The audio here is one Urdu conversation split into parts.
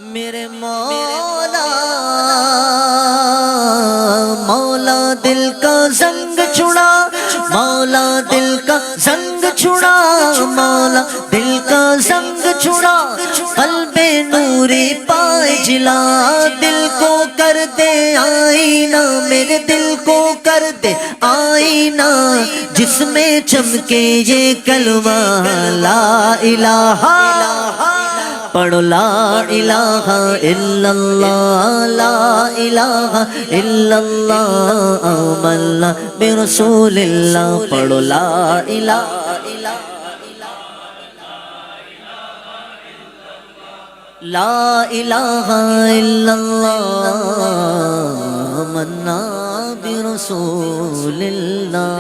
میرے مولا مولا دل کا زنگ چھڑا، مولا دل کا زنگ چھڑا، مولا دل کا زنگ چھڑا، قلب نوری پائے جلا، دل کو کر دے آئینہ، میرے دل کو کر دے آئینہ، جس میں چمکے یہ کلمہ لا الہ، پڑھو لا الہ الا اللہ، لا الہ الا اللہ، آمنا برسول اللہ، پڑھو لا الہ لا الہ الا اللہ، آمنا برسول اللہ۔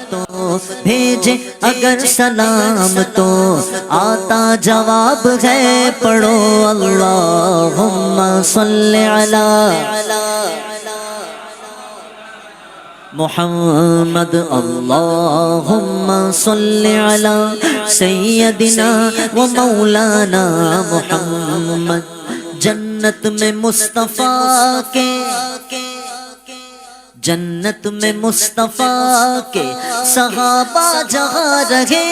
تو بھیجے اگر سلام تو آتا جواب ہے، پڑھو اللہم صلی علی محمد، اللہم صلی علی سیدنا و مولانا محمد۔ جنت میں مصطفیٰ کے، جنت میں مصطفیٰ کے صحابہ جہاں رہے،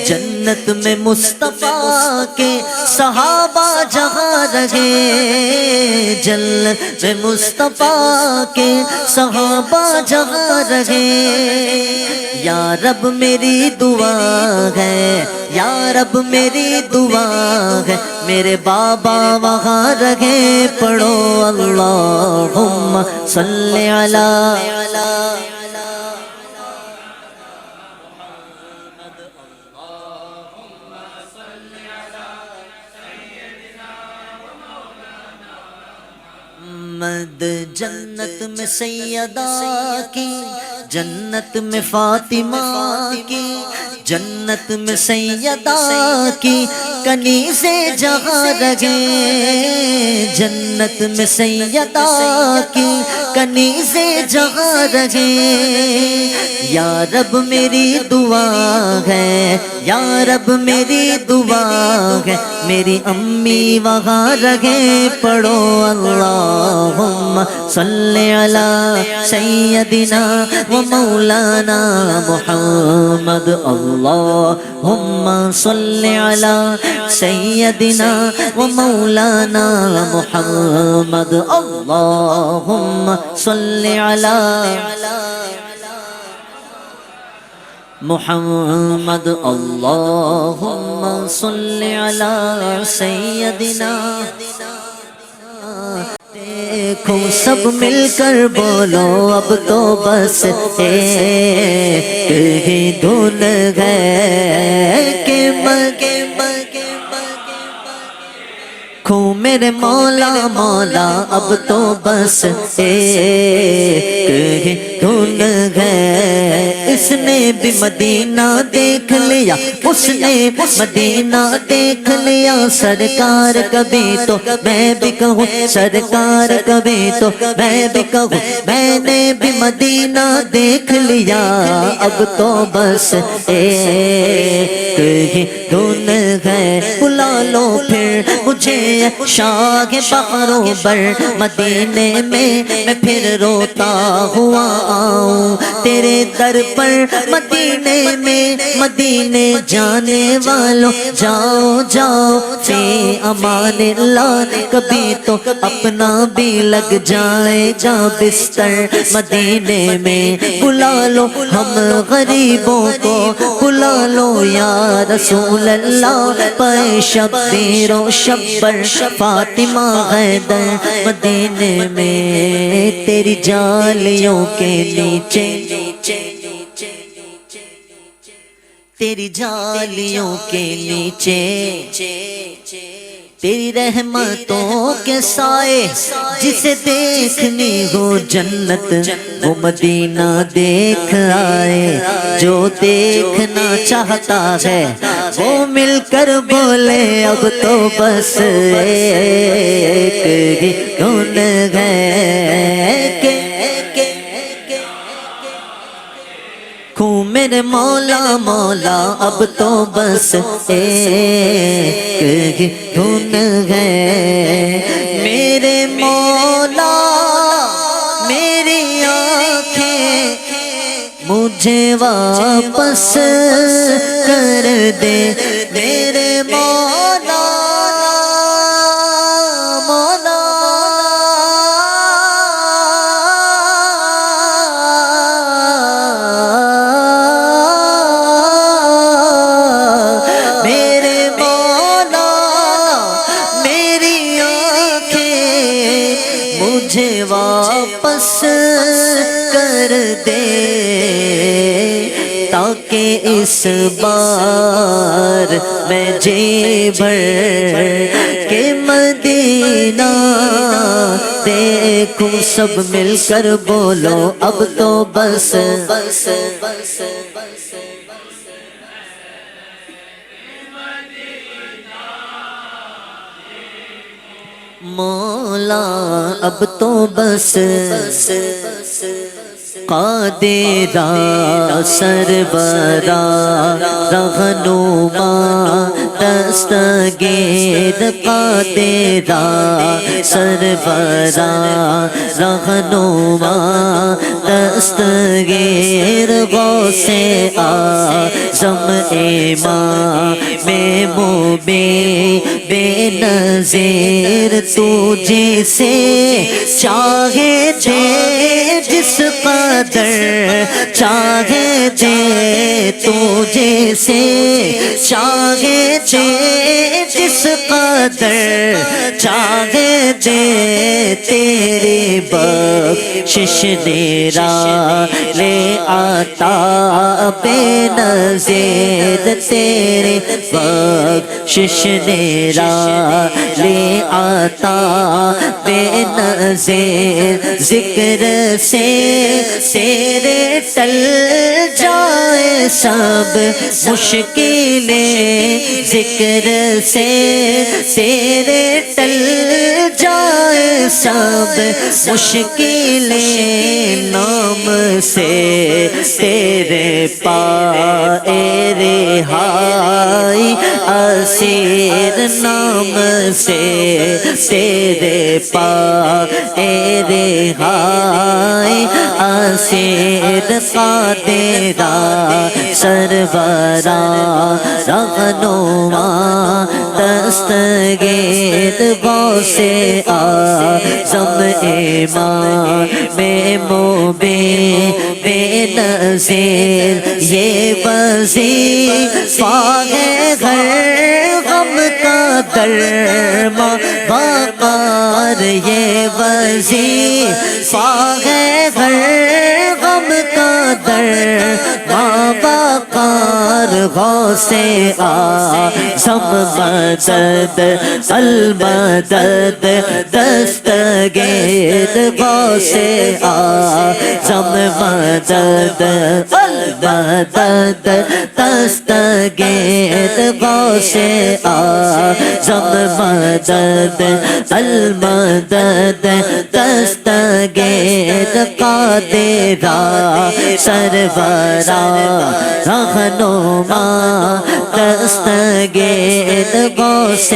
جنت میں مصطفیٰ کے صحابہ جہاں رہے، جنت میں مصطفیٰ کے صحابہ جہاں رہے۔ یا رب میری دعا ہے، یا رب میری دعا ہے، میرے بابا وہاں رہے، پڑھو اللہم صلی علی محمد۔ جنت میں سیدہ کی، جنت میں فاطمہ کی، جنت میں سیدہ کی کنیزے جہاں رہے، جنت میں سیدہ کی کنیزے جہاں رہے۔ یا رب میری دعا ہے، یا رب میری دعا ہے، میری امی وہاں رہے، پڑھو اللہم صلی علی سیدنا و مولانا محمد، اللہم صلی علی سیدنا و مولانا محمد، اللہم صلی علی محمد، اللہم صلی علی سیدنا۔ دیکھو سب مل کر بولو اب تو بس ایک ہی دھن ہے کہ دیکھو میرے مولا مولا اب تو بس ایک ہی دھن ہے۔ اس نے بھی مدینہ دیکھ لیا، اس نے مدینہ دیکھ لیا، سرکار کبھی تو میں بھی کہوں، سرکار کبھی تو میں بھی کہوں، میں نے بھی مدینہ دیکھ لیا، اب تو بس ایک ہی دھن ہے۔ بلا لو پھر مجھے شاہ بحر و بر، مدینے میں پھر روتا ہوا آؤں تیرے در پر، مدینے میں مدینے جانے والوں جاؤ جاؤ فی امان اللہ، کبھی تو اپنا بھی لگ جائے گا بستر مدینے میں۔ بلا لو ہم غریبوں کو، بلا لو یا رسول اللہ، پے شبیر و شبر فاطمہ حیدر مدینے میں، تیری جالیوں کے نیچے، تیری جالیوں کے نیچے، تیری رحمتوں کے سائے، جسے دیکھنی ہو جنت وہ مدینہ دیکھ آئے، جو دیکھنا چاہتا ہے وہ مل کر بولے اب تو بس ایک ہی دھن ہے۔ میرے مولا مولا اب تو بس ایک دھن ہے میرے مولا میری آنکھیں مجھے واپس کر دے میرے مولا مولا میرے مولا میری آنکھیں مجھے واپس کر دے تاکہ اس بار میں جی بھر کے مدینہ دیکھوں سب مل کر بولو اب تو بس مولا اب تو بس قادرا سرورا رہنما دستگیر قادرا سرورا رہنما دستگیر غوث اعظم امام مومن بے نظیر تو جسے چاہے دے جس قدر چاہے دے تو جسے چاہے دے جس قدر چاہے دے تیری بخشش دیرا لے آتا بے نظیر تیری بخشش دیرا لے آتا بے نظیر ذکر سے تیرے ٹل جائے سب مشکلیں ذکر سے تیرے ٹل جائے سب مشکلیں نام سے تیرے پائے رہائی اسیر نام سے تیرے پائے رہائی اسیر قادرا سرورا رہنما دستگیر غوث اعظم امام مومن بے نظیر یہ وظیفہ ہے ہر غم کا درما وقار یہ وظیفہ ہے ہر غم کا درما وقار غوث اعظم مدد المدد دستگیر غوث اعظم مدد المدد دستگیر غوث اعظم مدد المدد دستگیر قادرا سرورا رہنما دستگیر غوث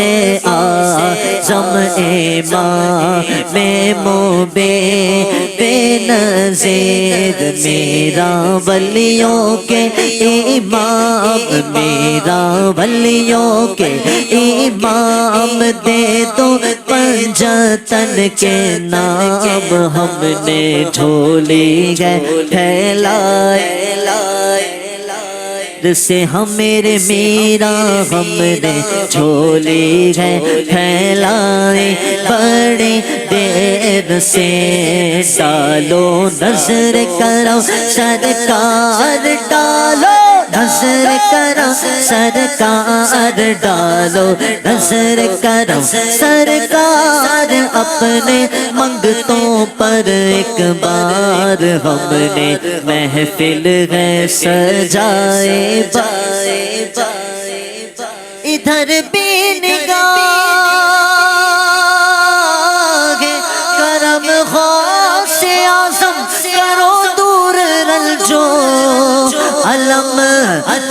اعظم امام مومن بے نظیر میرا ولیوں کے امام میرا ولیوں کے امام دے دو پنجتن کے نام ہم نے جھولی گئے پھیلائے سے ہم میرے میرا ہم نے جھولی ہے پھیلائے بڑی دیر سے ڈالو نظر کرو سرکار ڈالو نظر کرو سرکار ڈالو نظر کرو سرکار اپنے منگتوں پر ایک بار ہم نے محفل ہے سجائے ادھر بھی نگاہ کرم غوث اعظم کرو دور رنجو علم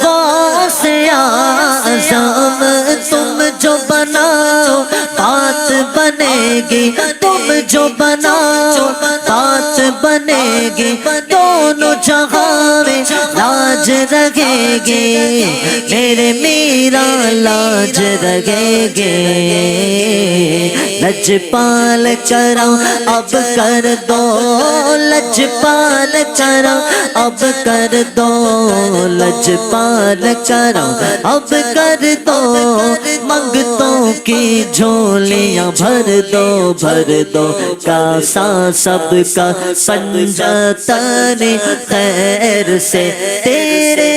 غوث اعظم تم جو بناؤ بات بنے گی، تم جو بناؤ بات بنے گی، دونوں جہاں میں لاج رہے گی، میرے میرا لاج رہے گے۔ لجپال کرم اب کر دو، لجپال کرم اب کر دو، لجپال کرم اب کر دو، منگتوں کی جھولیاں بھر دو، بھر دو، کاسا سب کا سنجتن خیر سے تیرے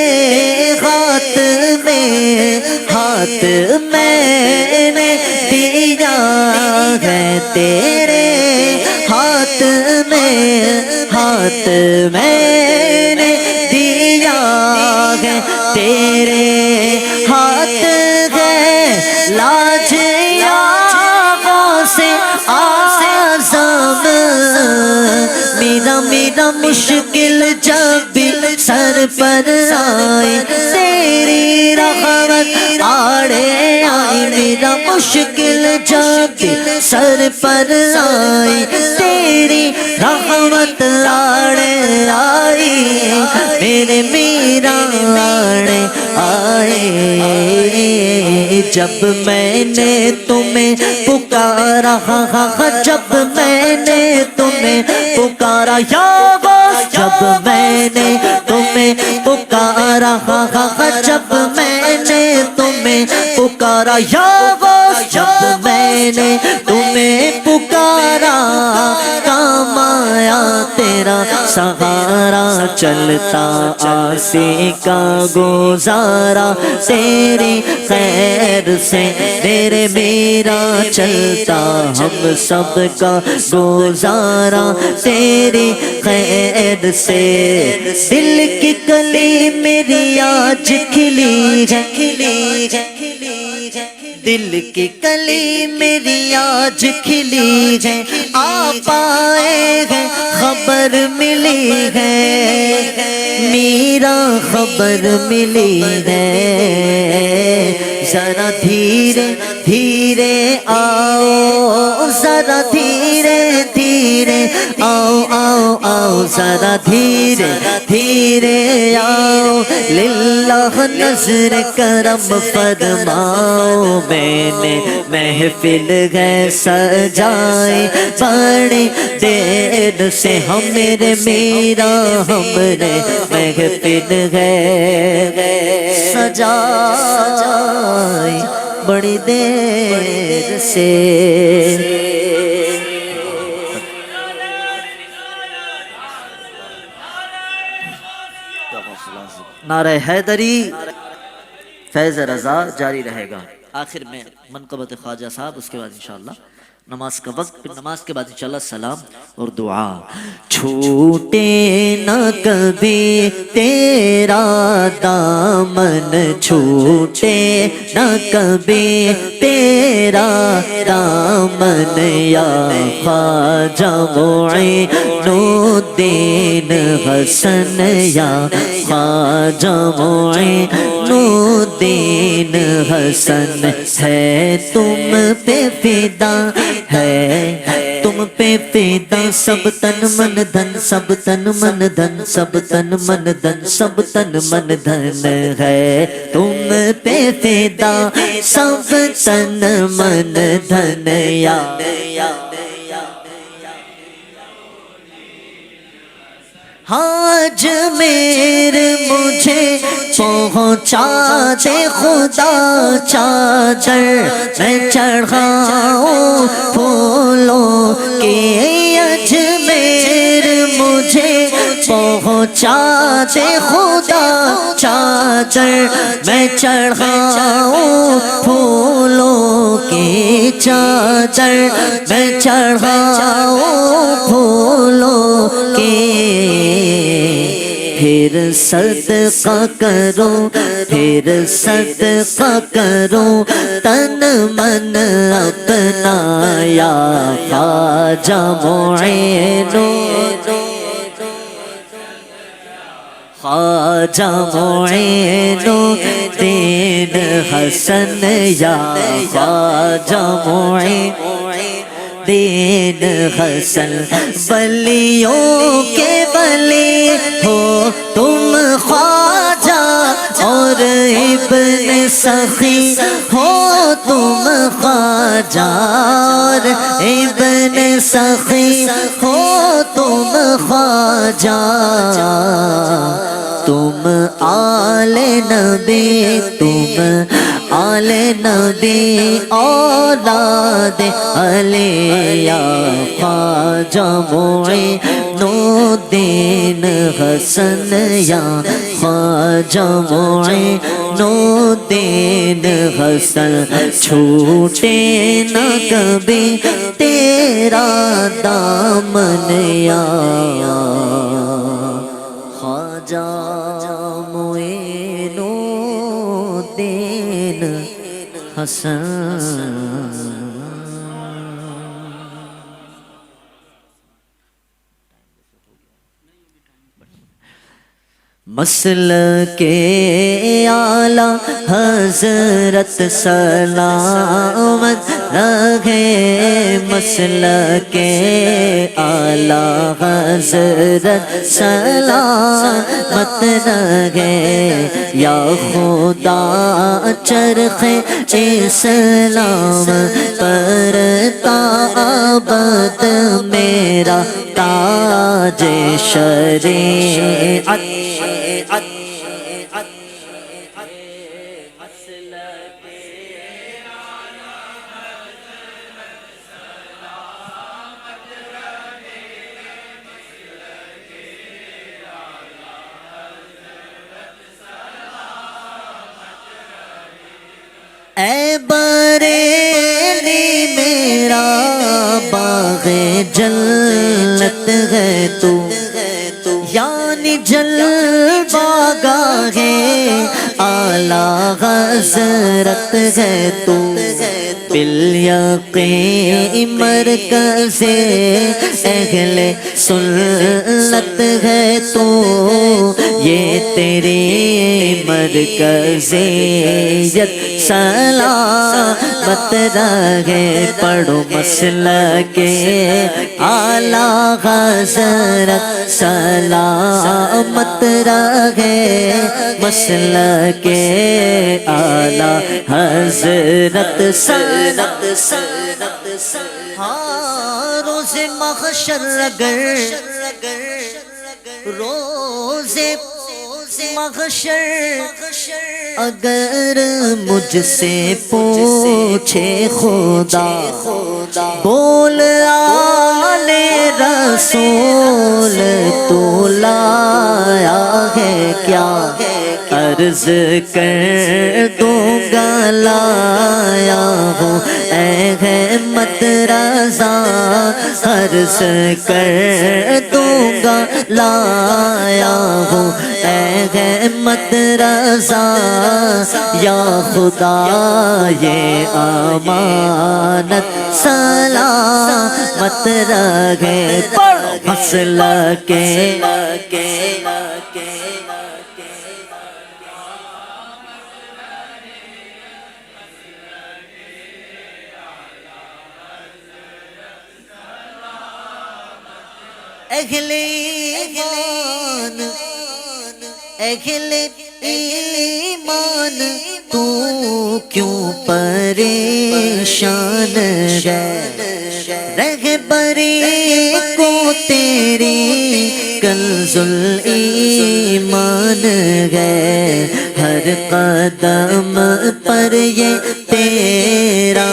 ہاتھ میں، ہاتھ میں نے دیا ہے، تیرے ہاتھ میں، ہاتھ میں نے دیا ہے، تیرے ہاتھ ہے لاج یا غوث اعظم۔ میرا میرا مشکل جب بھی سر پر آئے، تیری رحمت آڑے آئی، میرا مشکل جب بھی سر پر آئے، تیری رحمت آڑے آئی، میرے میرا آڑے آئے۔ جب میں نے تمہیں پکارا، جب میں نے تمہیں پکارا یا غوث، جب میں نے تمہیں پکارا، جب میں نے تمہیں پکارا یا غوث، جب میں نے تمہیں پکارا، کام آیا تیرا سہارا، چلتا آسی کا گزارا، تیری خیر سے میرے میرا چلتا ہم سب کا گزارا، تیری خیر سے دل کی کلی میری آج کھلی ہے، دل کی کلی میری آج کھلی ہے، آپ آئے ہیں خبر ملی ہے، میرا خبر ملی ہے، ذرا دھیرے دھیرے آؤ، ذرا دھیرے دھیرے آؤ، آؤ آؤ، ذرا دھیرے دھیرے آؤ، للہ نظر کرم فرماؤ، میں نے محفل ہے سجائی، بڑی دیر سے ہم میرے میرا ہم نے محفل ہے سجائی، بڑی دیر سے۔ نعرہ حیدری، فیض رضا جاری رہے گا۔ آخر میں منقبت خواجہ صاحب، اس کے بعد انشاءاللہ نماز کا وقت، پھر نماز کے بعد انشاءاللہ سلام اور دعا۔ چھوٹے نہ کبھی تیرا دامن، چھوٹے نہ کبھی تیرا دامن، یا خواجہ معین الدین حسن، یا خواجہ معین الدین حسن، ہے تم پہ فدا، ہے تم پہ فدا، سب تن من دھن، سب تن من دھن، سب تن من دھن، سب تن من دھن، ہے تم پہ فدا، سب تن من دھن، یا آج میرے مجھے پہنچا دے خدا چادر، میں چڑھاؤں پھولوں کے اجمیر، مجھے پہنچا دے خدا چادر، میں چڑھاؤں پھولوں کے چادر، میں چڑھاؤں پھولوں کے، پھر صدقہ کرو، پھر صدقہ کرو تن من اپنا، یا خواجہ معین، خواجہ معین الدین حسن یا خواجہ معین الدین حسن ولیوں کے ولی ہو تم خواجہ اور ابن سخی ہو تم خواجہ اور ابن سخی ہو تم خواجہ تم آل نبی تم آل نبی اولاد علی یا خواجہ معین الدین حسن یا خواجہ معین الدین حسن چھوٹے نہ کبھی تیرا دامن یا خواجہ معین الدین حسن مسلک اعلیٰ حضرت سلامت رہے مسلک اعلیٰ حضرت سلامت رہے یا خدا چرخ اسلام پر تابد میرا تاج شریعت اے بریلی میرا باغ جنت ہے تو یعنی جلوہ گاہ اعلیٰ حضرت ہے تو بالیقین مرکز اہل سنت ہے تو یہ تیری مرکزیت سلامت رہے پڑھو مسلک اعلیٰ حضرت سلامت رہے مسلک اعلیٰ حضرت ہاں روز محشر اگر روز محشر اگر مجھ سے پوچھے خدا بول آل رسول تو لایا ہے کیا عرض کر دوں گا لایا ہوں احمد رضا عرض کر دوں گا لایا ہوں احمد رضا یا خدا یہ امانت سلامت رہے پڑھو مسلک اہل ایمان اہل ایمان تو کیوں پریشان ہے رہبری کو تیری کنز الایمان ہے ہر قدم پر یہ تیرا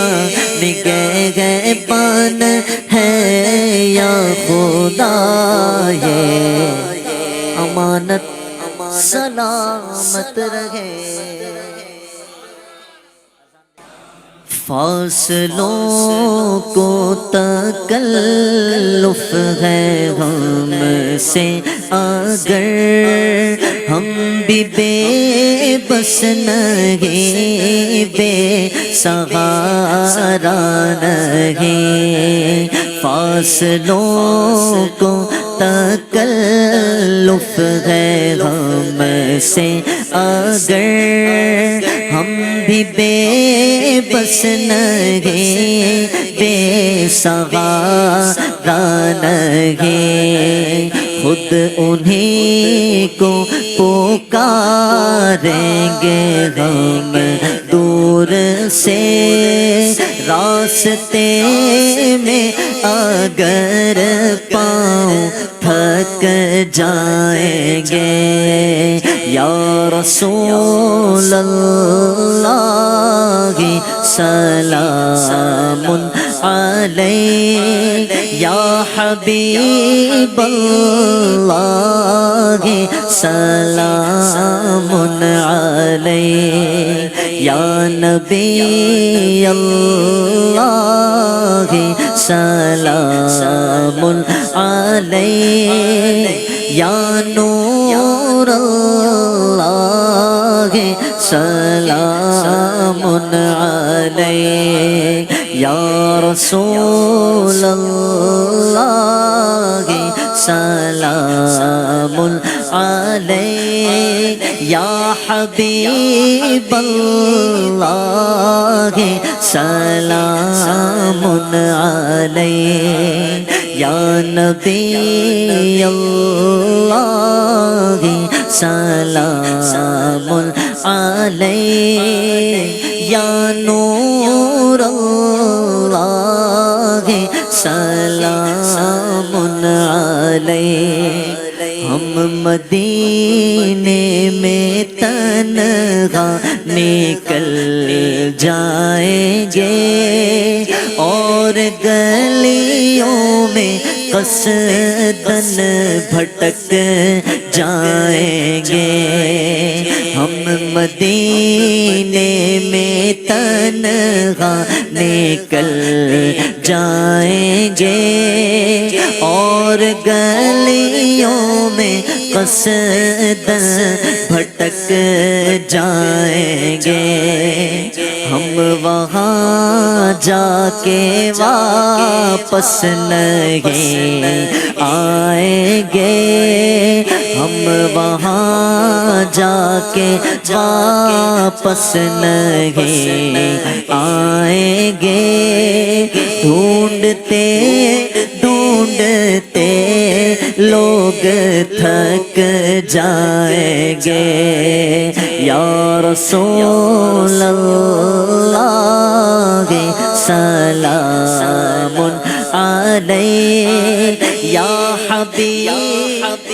نگہبان ہے یا خدا یہ امانت سلامت رہے فاصلوں کو تکلف ہے ہم سے اگر ہم بھی بے بس نہیں بے سہارا نہیں فاصلوں کو تکلف ہے ہم سے اگر ہم بھی بے بس نہیں بے سہارا نہیں خود انہیں کو پکاریں گے ہم دور سے راستے میں اگر پاؤں تھک جائیں گے یا رسول اللہ سلام علیک یا حبیب اللہ سلام علیک یا نبی اللہ سلام علیک یا نور اللہ سلام علیک یا رسول اللہ سلام علیک یا حبیب اللہ سلام علیک یا نبی اللہ سلام علیک یا نور اللہ سلام علیک ہم مدینے میں تنہا نکل جائیں گے اور گلیوں میں قصدن بھٹک جائیں گے ہم مدینے میں تنہا نکل جائیں گے اور گلیوں میں قصدن بھٹک جائیں گے ہم وہاں جا کے واپس نہیں آئیں گے ہم وہاں جا کے واپس نہیں آئیں گے ڈھونڈتے ڈھونڈتے لوگ تھک جائیں گے یا رسول اللہ سلام علیک یا حبیب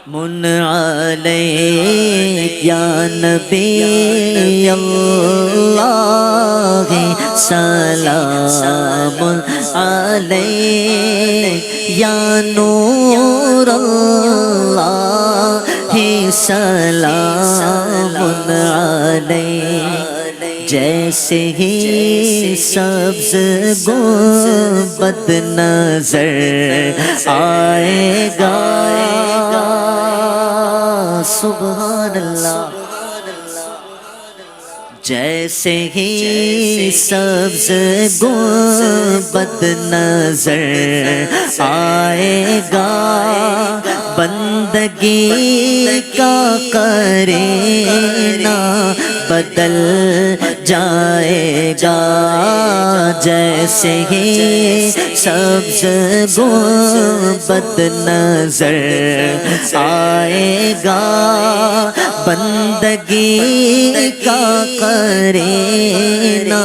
من علیک یا نبی اللہ سلام علیک یا نور اللہ سلام علیک جیسے ہی سبز گنبد نظر آئے گا سبحان اللہ جیسے ہی سبز گنبد نظر آئے گا بندگی کا قرینہ بدل جائے گا جیسے ہی سبز گنبد نظر آئے گا بندگی کا قرینہ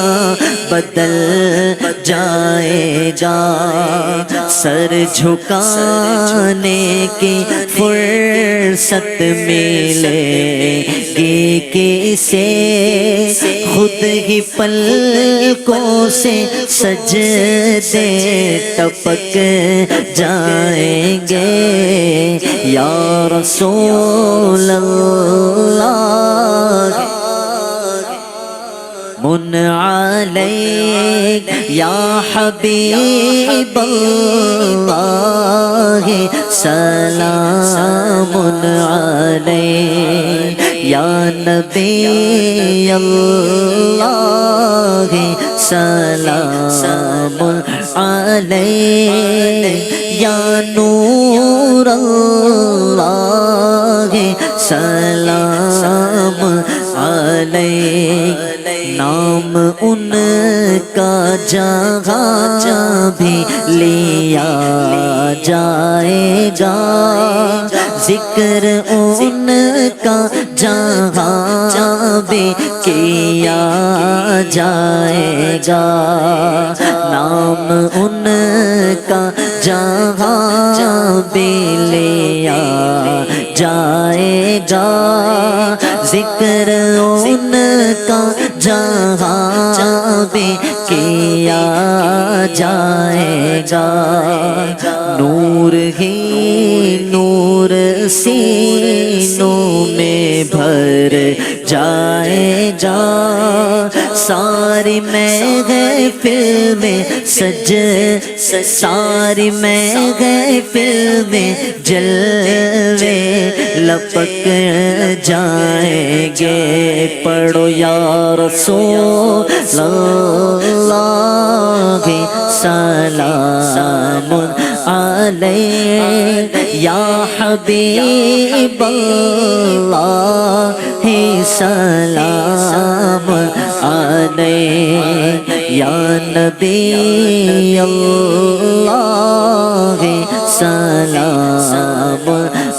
بدل جائے گا سر جھکانے کی فرصت ملے گی کسے خود ہی پلکوں سے سجدے ٹپک جائیں گے یا رسول اللہ من علیک یا حبیب اللہ سلام علیک یا نبی اللہ سلام علیہ یا نور اللہ سلام علیہ نام ان کا جہاں بھی لیا جائے گا ذکر ان کا جہاں بھی کیا جائے گا نام ان کا جہاں بھی لیا جائے گا ذکر ان کا جہاں بھی کیا جائے گا نور ہی نور سینوں میں بھر جائے گا ساری محفل میں ساری محفل میں جلوے لپک جائیں گے پڑھو یا رسول اللہ سلام علیہ یا حبیب اللہ سلام علیہ یا نبی اللہ سلام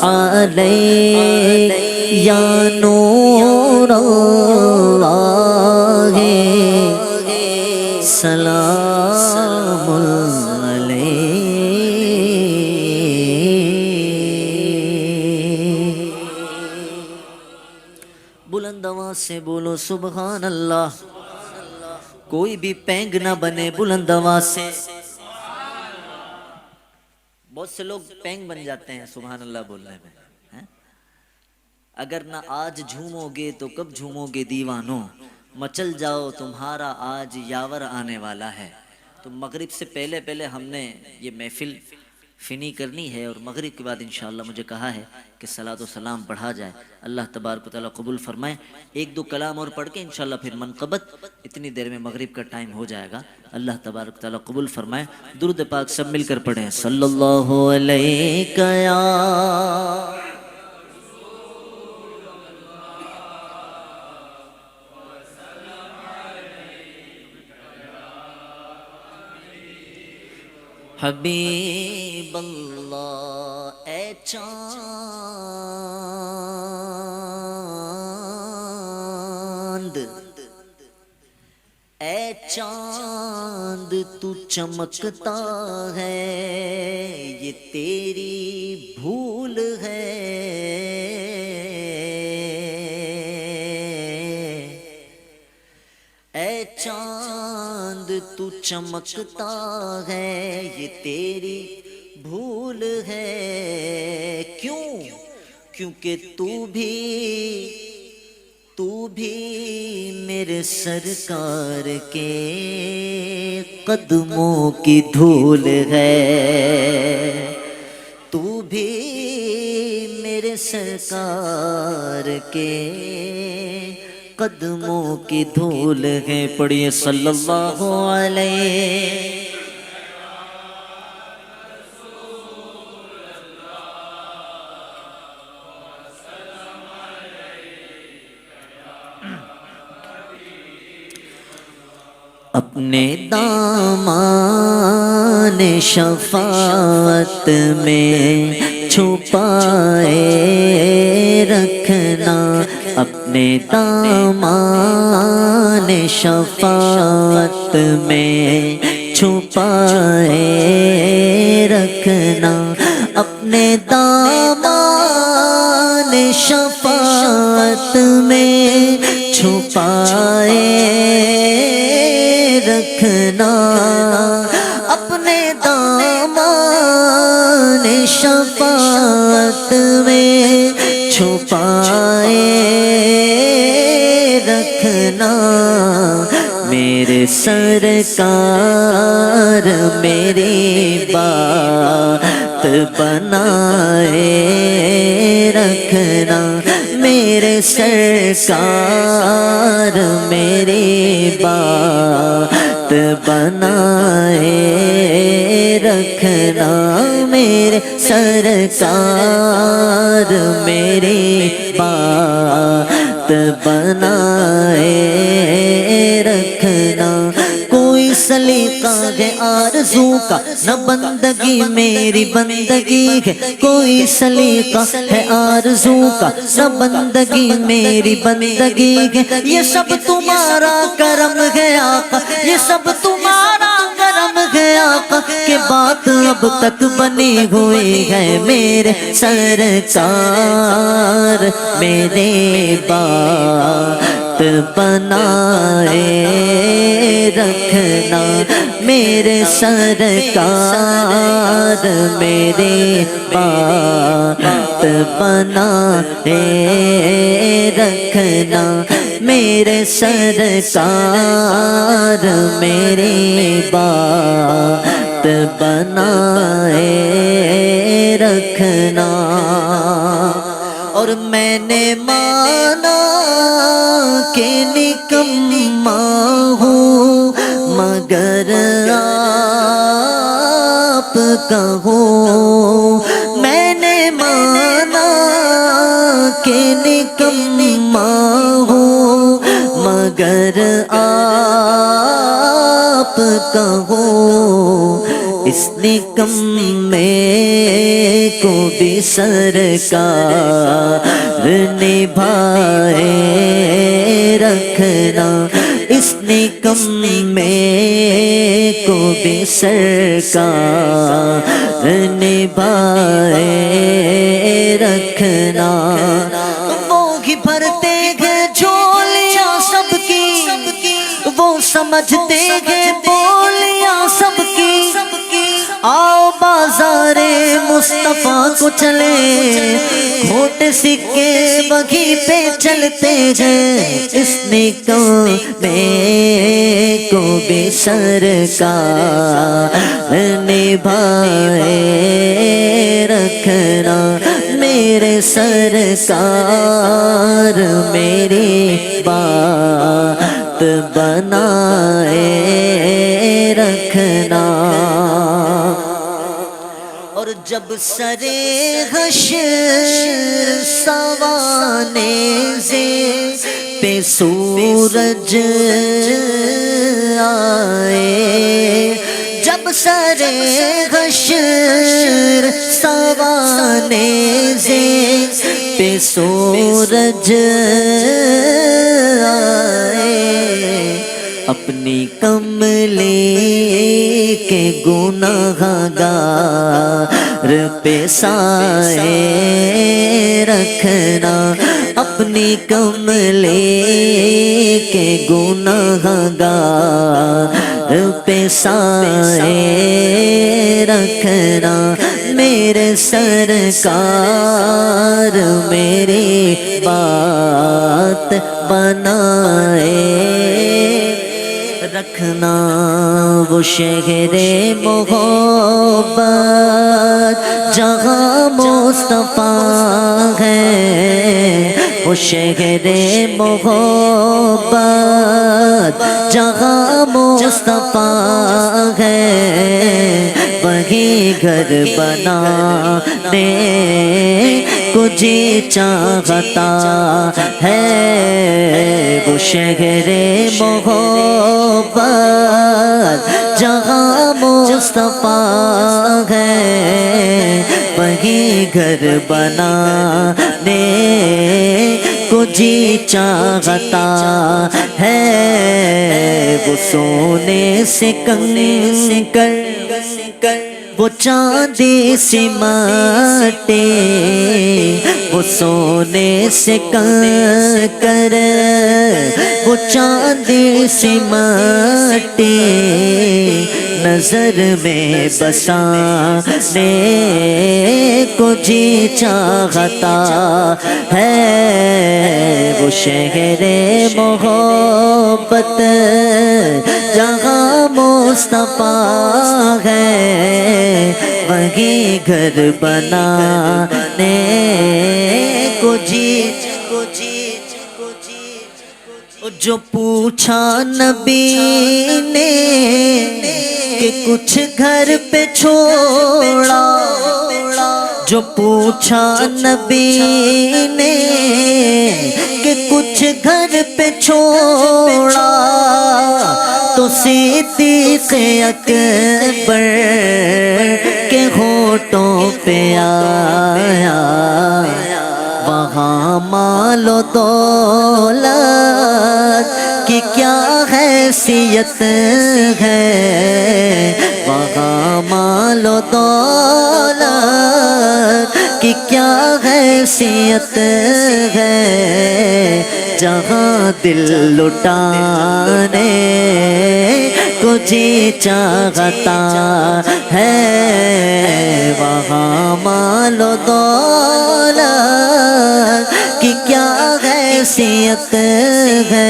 علیہ یا نور اللہ سلام علیہ بلند آواز سے بولو سبحان اللہ کوئی بھی پینگ نہ بنے بلند آواز سے بہت سے لوگ پینگ بن جاتے ہیں سبحان اللہ بولنے میں اگر نہ آج جھومو گے تو کب جھومو گے دیوانوں مچل جاؤ تمہارا آج یاور آنے والا ہے تو مغرب سے پہلے ہم نے یہ محفل فنی کرنی ہے اور مغرب کے بعد انشاءاللہ مجھے کہا ہے کہ صلاۃ و سلام پڑھا جائے اللہ تبارک و تعالیٰ قبول فرمائے ایک دو کلام اور پڑھ کے انشاءاللہ پھر منقبت اتنی دیر میں مغرب کا ٹائم ہو جائے گا اللہ تبارک و تعالیٰ قبول فرمائے درود پاک سب مل کر پڑھیں صلی اللہ علیہ یا حبیب اللہ اے چاند اے چاند تو چمکتا ہے یہ تیری بھول ہے اے چاند تو چمکتا ہے یہ تیری بھول ہے کیوں کیونکہ تو بھی میرے سرکار کے قدموں کی دھول ہے تو بھی میرے سرکار کے قدموں کی دھول ہے پڑھیے صلی اللہ علیہ اپنے دامان شفاعت میں چھپائے رکھنا اپنے دامان شفاعت میں چھپائے رکھنا اپنے دامان شفاعت میں چھپائے رکھنا اپنے دامان شفاعت میں چھپائے رکھنا میرے سرکار میری بات بنائے رکھنا میرے سرکار میری بات بنائے رکھنا میرے سرکار میری بات بنائے رکھنا کوئی سلیقہ ہے آرزو کا نہ بندگی میری بندگی ہے کوئی سلیقہ ہے آرزو کا نہ بندگی میری بندگی ہے یہ سب تمہارا کرم ہے آقا یہ سب تمہارا کرم ہے آقا کہ بات اب تک بنی ہوئی ہے میرے سرکار میرے بات بنائے رکھنا میرے سرکار میرے بات بنائے رکھنا میرے سرکار میرے بات بنائے رکھنا اور میں نے مانا کہ نکما ہوں مگر آپ کا ہوں میں نے مانا کہ نکما ہوں مگر آپ کا ہوں اس نکمے کو بھی سرکار نبھائے رکھنا اس نکمے کو بھی سرکار نبھائے رکھنا وہ ہی بھرتے ہیں جھولیاں سب کی وہ سمجھتے ہیں بولیاں سب کی آؤ بازار مصطفیٰ کو چلے کھوٹے سکے وہیں پہ چلتے ہیں اس نکمے کو بھی سرکار نبھائے رکھنا میرے سرکار میری بات بنائے رکھنا اور جب سرے حشر سوانے پہ سورج آئے جب سرے حشر سوانے پہ سورج آئے اپنی کملی کے گناہ گار پہ سائے رکھنا اپنی کملی کے گناہ گار پہ سائے رکھنا میرے سرکار میری بات بنائے رکھنا وہ شہر محبت جہاں مصطفیٰ ہے وہ شہر محبت جہاں مصطفیٰ ہے وہی گھر بنانے کو جی چاہتا ہے وہ شہر محبت جہاں مصطفیٰ ہے وہی گھر بنانے کو جی چاہتا ہے وہ سونے سے کنکر وہ چاندی سی مٹی وہ سونے سے کنکر وہ چاندی سی مٹی نظر میں بسانے کو جی چاہتا ہے وہ شہر محبت جہاں مصطفیٰ ہے وہی گھر بنانے کو جی جو پوچھا نبی نے کہ کچھ گھر پہ چھوڑا جو پوچھا نبی نے کہ کچھ گھر پہ چھوڑا تو صدیق اکبر کے ہونٹوں پہ آیا وہاں مال و دولت کی کیا حیثیت ہے وہاں مال و دولت کی کیا حیثیت ہے جہاں دل لٹانے کو جی چاہتا ہے وہاں مال و دولت کی کیا حیثیت ہے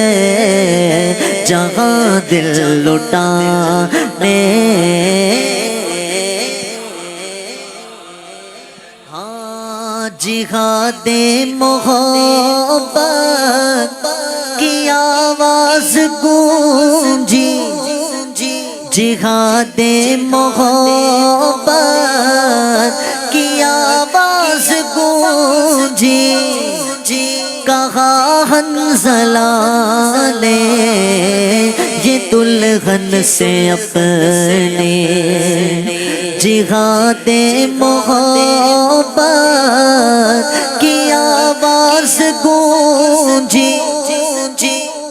جہاں دل لٹانے جہاد محبت کی آواز گونجی جہاد محبت کی آواز گونجی کہا حنظلہ نے یہ دلہن سے اپنے جہاد محبت کی آواز گونجی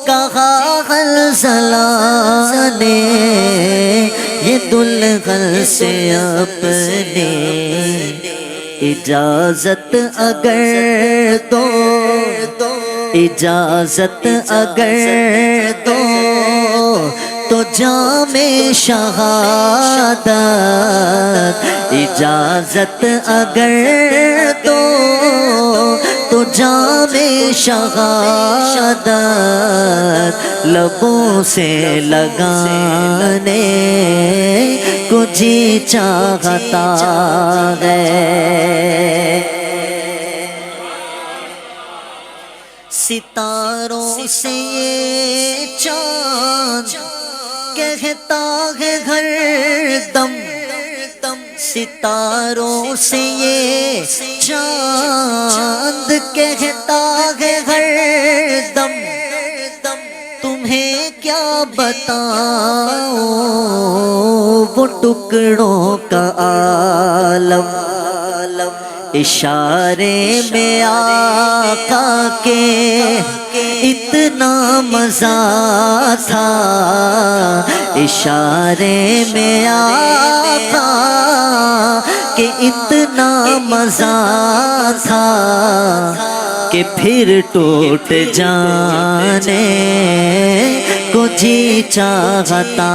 کہا حنظلہ نے یہ دلہن سے اپنے اجازت اگر دو اجازت اگر دو تو جام شہادت اجازت اگر دو تو جام شہادت لبوں سے لگانے کو جی چاہتا ہے ستاروں سے یہ چاند کہتا ہے ہر دم ستاروں سے یہ چاند کہتا ہے ہر دم تمہیں کیا بتاؤں وہ ٹکڑوں کا عالم اشارے میں آقا کے اتنا مزہ تھا اشارے میں آقا کے اتنا مزہ تھا کہ پھر ٹوٹ جانے کو جی چاہتا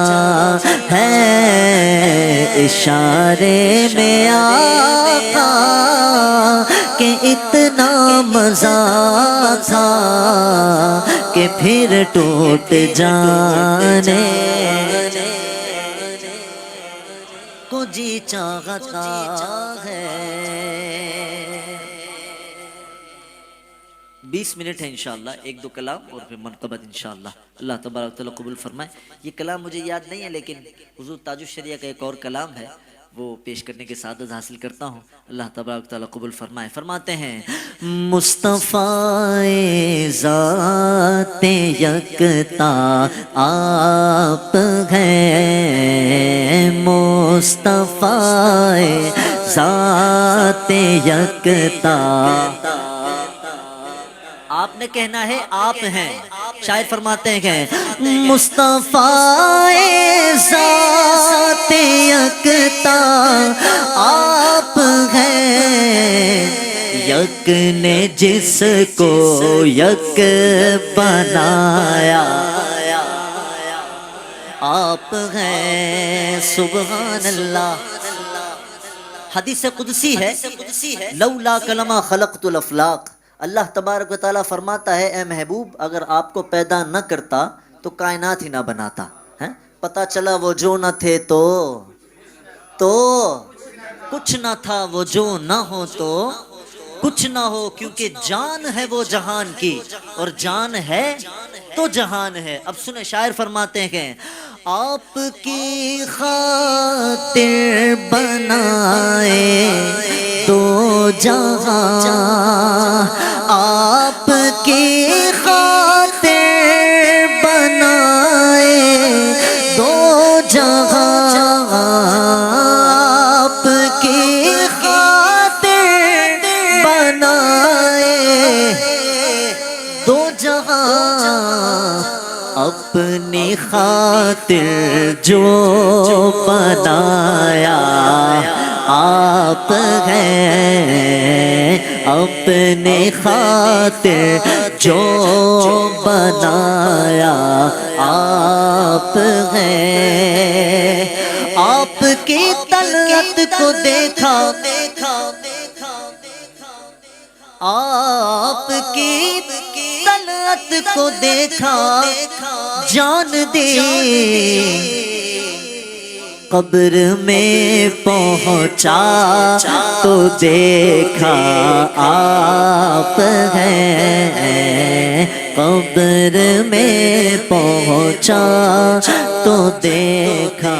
ہے اشارے میں آقا کہ اتنا مزہ تھا کہ پھر ٹوٹ جانے کو جی چاہتا ہے 20 منٹ ہے انشاءاللہ ایک دو کلام اور پھر منقبت انشاءاللہ اللہ تبارک و تعالی قبول فرمائے یہ کلام مجھے یاد نہیں ہے لیکن حضور تاج الشریعہ کا ایک اور کلام ہے وہ پیش کرنے کی سعادت حاصل کرتا ہوں اللہ تبارک و تعالی قبول فرمائے فرماتے ہیں مصطفیٰ ذات یکتا آپ ہیں مصطفیٰ ذات یکتا آپ نے کہنا ہے آپ ہیں شاعر فرماتے ہیں کہ مصطفیٰ ذات یکتا آپ ہیں یک نے جس کو یک بنایا آپ ہیں سبحان اللہ حدیث قدسی ہے لولا کلمہ خلقت الافلاق اللہ تبارک و تعالیٰ فرماتا ہے اے محبوب اگر آپ کو پیدا نہ کرتا تو کائنات ہی نہ بناتا پتہ چلا وہ جو نہ تھے تو کچھ نہ تھا وہ جو نہ ہو تو کچھ نہ ہو کیونکہ جان ہے وہ جہان کی اور جان ہے تو جہان ہے اب سنیں شاعر فرماتے ہیں کہ آپ کی خاطر بنائے دو جہاں، آپ کی خاطر بنائے دو جہاں، آپ کی خاطر بنائے دو جہاں، اپنی خاطر جو بنایا آپ ہیں، اپنی خاطر جو بنایا آپ ہیں، آپ کی طلعت کو دیکھا، آپ کی طلعت کو دیکھا جان دی، قبر میں پہنچا تو دیکھا آپ ہیں، قبر میں پہنچا تو دیکھا